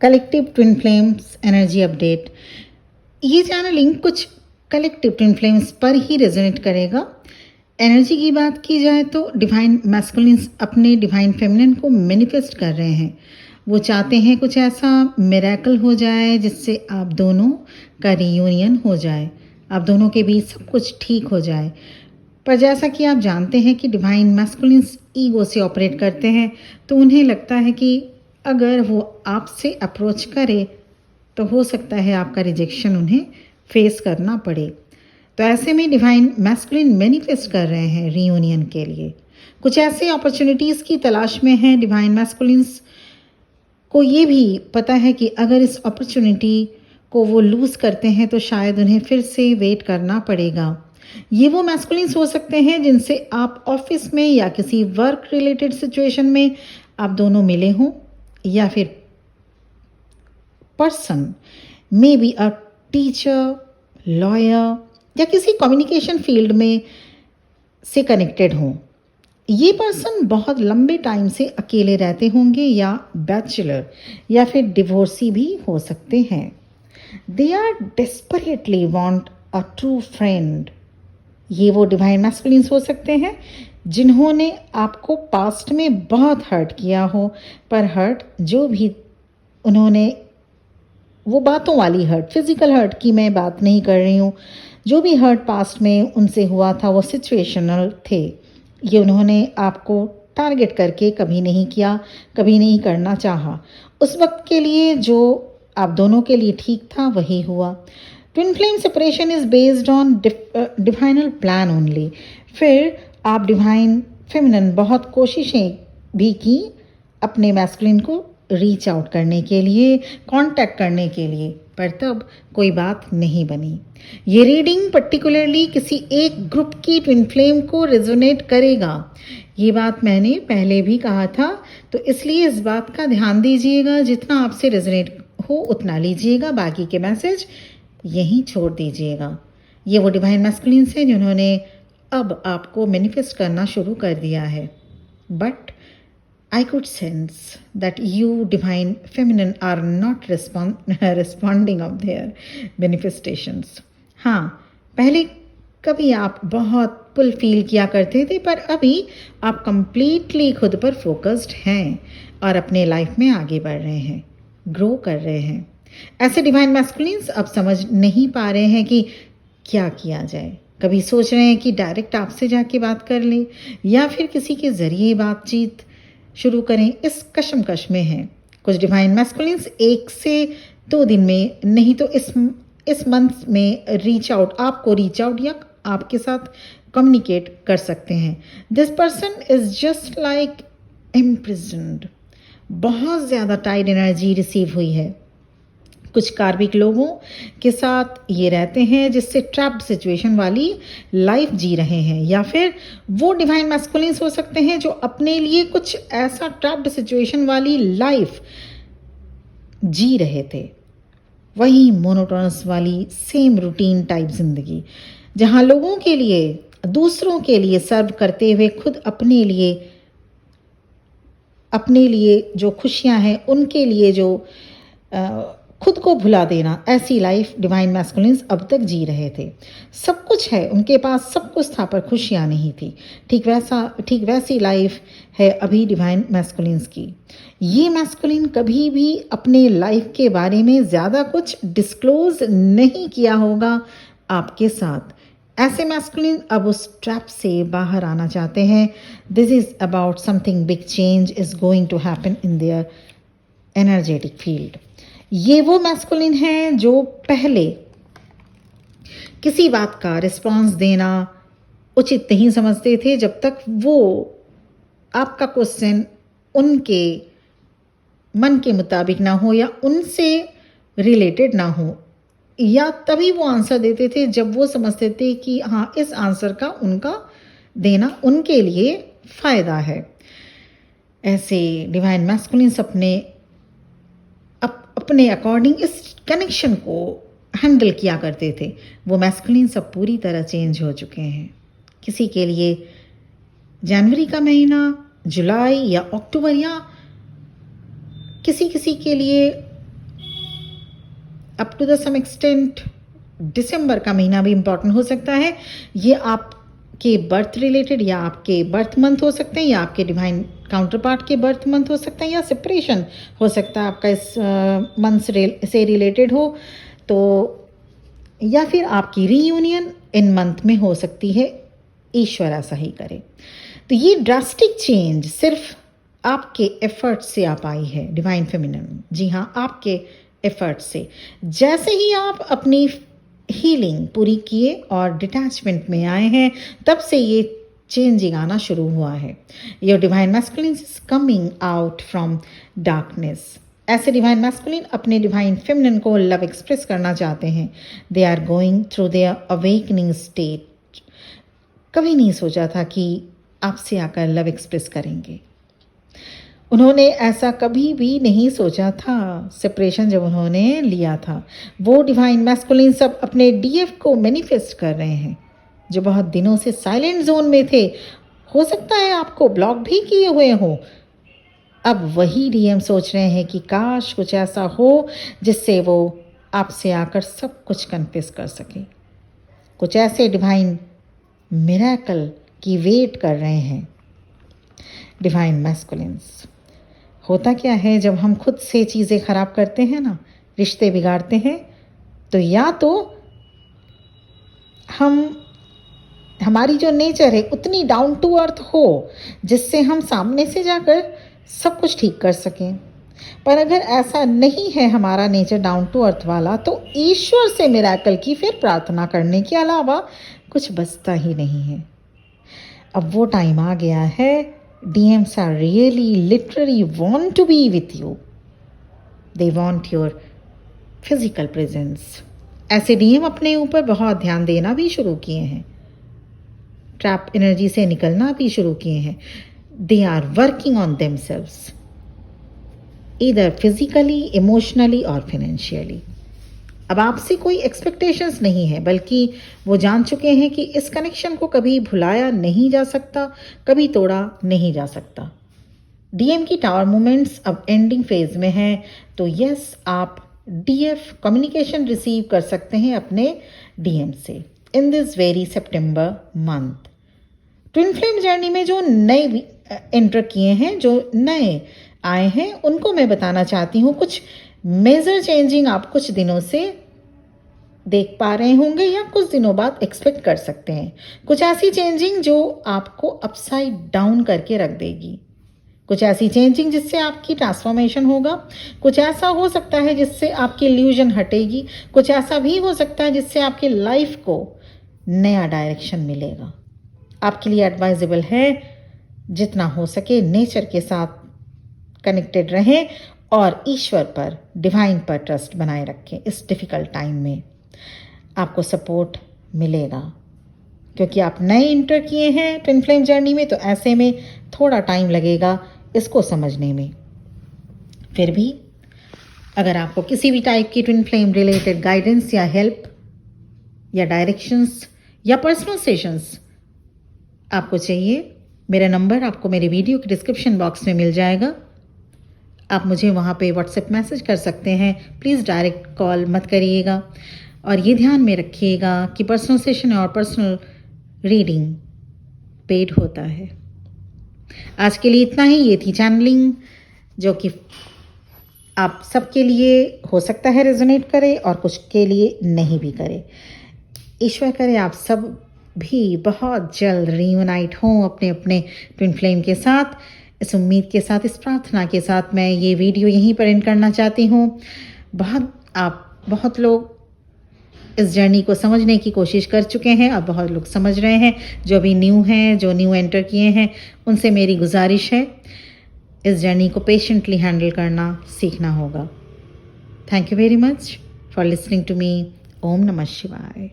Collective twin flames energy update. ये channelling कुछ collective twin flames पर ही रेजोनेट करेगा। एनर्जी की बात की जाए तो डिवाइन मैस्कुलिन्स अपने डिवाइन फेमिनिन को मैनिफेस्ट कर रहे हैं। वो चाहते हैं कुछ ऐसा मिरेकल हो जाए जिससे आप दोनों का रियूनियन हो जाए, आप दोनों के बीच सब कुछ ठीक हो जाए। पर जैसा कि आप जानते हैं कि डिवाइन मैस्कुलिन्स ईगो से ऑपरेट करते हैं, तो उन्हें लगता है कि अगर वो आपसे अप्रोच करे तो हो सकता है आपका रिजेक्शन उन्हें फेस करना पड़े। तो ऐसे में डिवाइन मैस्कुलिन मैनिफेस्ट कर रहे हैं रीयूनियन के लिए। कुछ ऐसे अपॉर्चुनिटीज़ की तलाश में हैं डिवाइन मैस्कुलिन्स को। ये भी पता है कि अगर इस अपॉर्चुनिटी को वो लूज़ करते हैं तो शायद उन्हें फिर से वेट करना पड़ेगा। ये वो मैस्कुलिन्स हो सकते हैं जिनसे आप ऑफिस में या किसी वर्क रिलेटेड सिचुएशन में आप दोनों मिले हों, या फिर person may be a teacher, lawyer या किसी कम्युनिकेशन फील्ड में से कनेक्टेड हों। ये पर्सन बहुत लंबे टाइम से अकेले रहते होंगे या बैचलर या फिर डिवोर्सी भी हो सकते हैं। They are desperately want a true friend. ये वो डिवाइन मैस्कुलिन्स हो सकते हैं जिन्होंने आपको पास्ट में बहुत हर्ट किया हो, पर हर्ट जो भी उन्होंने, वो बातों वाली हर्ट, फिजिकल हर्ट की मैं बात नहीं कर रही हूँ। जो भी हर्ट पास्ट में उनसे हुआ था वो सिचुएशनल थे। ये उन्होंने आपको टारगेट करके कभी नहीं किया, कभी नहीं करना चाहा। उस वक्त के लिए जो आप दोनों के लिए ठीक था वही हुआ। Twin flame separation is based on divinal plan only. फिर आप डिवाइन फेमिनिन बहुत कोशिशें भी की अपने मैस्कुलिन को रीच आउट करने के लिए, कांटेक्ट करने के लिए, पर तब कोई बात नहीं बनी। ये रीडिंग पर्टिकुलरली किसी एक ग्रुप की ट्विन फ्लेम को रेजोनेट करेगा। ये बात मैंने पहले भी कहा था, तो इसलिए इस बात का ध्यान दीजिएगा। जितना आपसे रेजोनेट हो उतना लीजिएगा, बाकी के मैसेज यहीं छोड़ दीजिएगा। ये वो डिवाइन मैस्कुलिन्स हैं जिन्होंने अब आपको मैनिफेस्ट करना शुरू कर दिया है। But I could sense that you divine feminine are not responding of their manifestations. हाँ, पहले कभी आप बहुत पुल फील किया करते थे, पर अभी आप कंप्लीटली खुद पर फोकस्ड हैं और अपने लाइफ में आगे बढ़ रहे हैं, ग्रो कर रहे हैं। ऐसे डिवाइन मैस्कुलिन्स अब समझ नहीं पा रहे हैं कि क्या किया जाए। कभी सोच रहे हैं कि डायरेक्ट आपसे जाके बात कर लें या फिर किसी के ज़रिए बातचीत शुरू करें, इस कशमकश में हैं। कुछ डिवाइन मैस्कुलिन्स 1 से 2 दिन में, नहीं तो इस मंथ में आपको रीच आउट या आपके साथ कम्युनिकेट कर सकते हैं। This person is just like imprisoned. बहुत ज़्यादा टाइट एनर्जी रिसीव हुई है। कुछ कार्मिक लोगों के साथ ये रहते हैं जिससे ट्रैप्ड सिचुएशन वाली लाइफ जी रहे हैं, या फिर वो डिवाइन मैस्कुलिन्स हो सकते हैं जो अपने लिए कुछ ऐसा ट्रैप्ड सिचुएशन वाली लाइफ जी रहे थे, वही मोनोटोनस वाली सेम रूटीन टाइप जिंदगी, जहां लोगों के लिए, दूसरों के लिए सर्व करते हुए खुद अपने लिए जो खुशियां हैं, उनके लिए जो खुद को भुला देना, ऐसी लाइफ डिवाइन मैस्कुलिन्स अब तक जी रहे थे। सब कुछ है उनके पास, सब कुछ था, पर खुशियाँ नहीं थी। ठीक वैसी लाइफ है अभी डिवाइन मैस्कुलिन्स की। ये मैस्कुलिन कभी भी अपने लाइफ के बारे में ज़्यादा कुछ डिस्क्लोज नहीं किया होगा आपके साथ। ऐसे मैस्कुलिन अब उस ट्रैप से बाहर आना चाहते हैं। This is about something big change is going to happen in their energetic field. ये वो मैस्कुलिन हैं जो पहले किसी बात का रिस्पॉन्स देना उचित नहीं समझते थे जब तक वो आपका क्वेश्चन उनके मन के मुताबिक ना हो या उनसे रिलेटेड ना हो, या तभी वो आंसर देते थे जब वो समझते थे कि हाँ, इस आंसर का उनका देना उनके लिए फ़ायदा है। ऐसे डिवाइन मैस्कुलिन्स अपने अकॉर्डिंग इस कनेक्शन को हैंडल किया करते थे। वो मैस्कुलिन सब पूरी तरह चेंज हो चुके हैं। किसी के लिए जनवरी का महीना, जुलाई या अक्टूबर, या किसी के लिए up to the some extent दिसंबर का महीना भी इम्पॉर्टेंट हो सकता है। ये आपके बर्थ रिलेटेड या आपके बर्थ मंथ हो सकते हैं, या आपके डिवाइन काउंटर पार्ट के बर्थ मंथ हो सकता है, या सेपरेशन हो सकता है आपका इस मंथ से रिलेटेड हो, तो या फिर आपकी रीयूनियन इन मंथ में हो सकती है। ईश्वर ऐसा ही करे। तो ये ड्रास्टिक चेंज सिर्फ आपके एफर्ट से आप आई है डिवाइन फेमिनिन। जी हाँ, आपके एफर्ट से। जैसे ही आप अपनी हीलिंग पूरी किए और डिटैचमेंट में आए हैं, तब से ये चेंजिंग आना शुरू हुआ है। Your divine masculine is coming out from darkness. ऐसे डिवाइन मैस्कुलिन अपने डिवाइन फेमिनिन को लव एक्सप्रेस करना चाहते हैं। They are going through their awakening state. कभी नहीं सोचा था कि आपसे आकर लव एक्सप्रेस करेंगे। उन्होंने ऐसा कभी भी नहीं सोचा था। सेपरेशन जब उन्होंने लिया था, वो डिवाइन मैस्कुलिन सब अपने डीएफ को मैनिफेस्ट कर रहे हैं, जो बहुत दिनों से साइलेंट जोन में थे। हो सकता है आपको ब्लॉक भी किए हुए हो। अब वही डीएम सोच रहे हैं कि काश कुछ ऐसा हो जिससे वो आपसे आकर सब कुछ कन्फेस कर सके। कुछ ऐसे डिवाइन मिरेकल की वेट कर रहे हैं डिवाइन मैस्कुलिन्स। होता क्या है, जब हम खुद से चीज़ें ख़राब करते हैं ना, रिश्ते बिगाड़ते हैं, तो या तो हमारी जो नेचर है उतनी डाउन टू अर्थ हो जिससे हम सामने से जाकर सब कुछ ठीक कर सकें। पर अगर ऐसा नहीं है हमारा नेचर डाउन टू अर्थ वाला, तो ईश्वर से मिरेकल की फिर प्रार्थना करने के अलावा कुछ बचता ही नहीं है। अब वो टाइम आ गया है। DMs are really literally want to be with you. They want your physical presence. ऐसे DM अपने ऊपर बहुत ध्यान देना भी शुरू किए हैं। ट्रैप एनर्जी से निकलना भी शुरू किए हैं। They are working on themselves. Either physically, emotionally or financially. अब आपसे कोई एक्सपेक्टेशंस नहीं है, बल्कि वो जान चुके हैं कि इस कनेक्शन को कभी भुलाया नहीं जा सकता, कभी तोड़ा नहीं जा सकता। DM की टावर मूवमेंट्स अब एंडिंग फेज में हैं, तो यस, आप DF कम्युनिकेशन रिसीव कर सकते हैं अपने DM से in this very September month. Twin flame journey में जो नए एंटर किए हैं, जो नए आए हैं, उनको मैं बताना चाहती हूँ कुछ मेजर चेंजिंग आप कुछ दिनों से देख पा रहे होंगे या कुछ दिनों बाद एक्सपेक्ट कर सकते हैं। कुछ ऐसी चेंजिंग जो आपको अपसाइड डाउन करके रख देगी। कुछ ऐसी चेंजिंग जिससे आपकी ट्रांसफॉर्मेशन होगा। कुछ ऐसा हो सकता है जिससे आपकी इल्यूजन हटेगी। कुछ ऐसा भी हो सकता है जिससे आपकी लाइफ को नया डायरेक्शन मिलेगा। आपके लिए एडवाइजेबल है जितना हो सके नेचर के साथ कनेक्टेड रहें और ईश्वर पर, डिवाइन पर ट्रस्ट बनाए रखें। इस डिफ़िकल्ट टाइम में आपको सपोर्ट मिलेगा, क्योंकि आप नए इंटर किए हैं ट्विन फ्लेम जर्नी में, तो ऐसे में थोड़ा टाइम लगेगा इसको समझने में। फिर भी अगर आपको किसी भी टाइप की ट्विन फ्लेम रिलेटेड गाइडेंस या हेल्प या डायरेक्शंस या पर्सनल सेशंस आपको चाहिए, मेरा नंबर आपको मेरे वीडियो के डिस्क्रिप्शन बॉक्स में मिल जाएगा। आप मुझे वहाँ पे व्हाट्सएप मैसेज कर सकते हैं। प्लीज़ डायरेक्ट कॉल मत करिएगा। और ये ध्यान में रखिएगा कि पर्सनल सेशन और पर्सनल रीडिंग पेड होता है। आज के लिए इतना ही। ये थी चैनलिंग, जो कि आप सबके लिए हो सकता है रेजोनेट करे और कुछ के लिए नहीं भी करे। ईश्वर करे आप सब भी बहुत जल्द रीयूनाइट हों अपने अपने ट्विन फ्लेम के साथ। इस उम्मीद के साथ, इस प्रार्थना के साथ मैं ये वीडियो यहीं पर एंड करना चाहती हूँ। बहुत लोग इस जर्नी को समझने की कोशिश कर चुके हैं, अब बहुत लोग समझ रहे हैं। जो भी न्यू हैं, जो न्यू एंटर किए हैं, उनसे मेरी गुजारिश है इस जर्नी को पेशेंटली हैंडल करना सीखना होगा। Thank you very much for listening to me. ओम नमः शिवाय।